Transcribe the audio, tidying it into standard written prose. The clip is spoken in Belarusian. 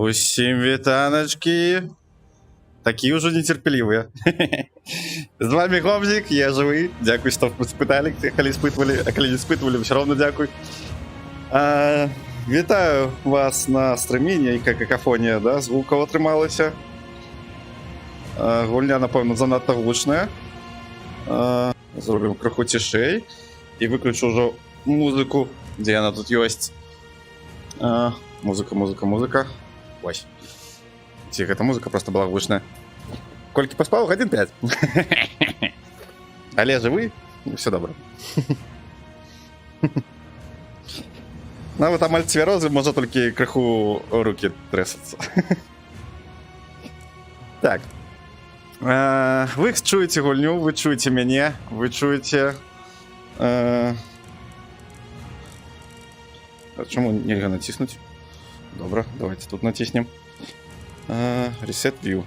Усім вітаночки. Такі уже нетерпеливые. З вами Гомзик, я живий. Дякую, що спитали, коли спитували, а коли не спитували, все равно дякую. Вітаю вас на стрімі, ніяка какафонія, да, звука отрималася. Гульня, напевно, занадто гучна. Зробимо кроху тишей. І виключу вже музику, де вона тут є. Музыка. Ось. Тихо, эта музыка просто была гучная. Кольки поспал? 1-5. Але живы? Все добре. Ну, вот там альцверозы, можно только краху руки трясаться. Так. Вы чуете гульню, вы чуете меня, вы чуете... Чому нельзя натиснуть? Добре, давайте тут натиснем. Reset View.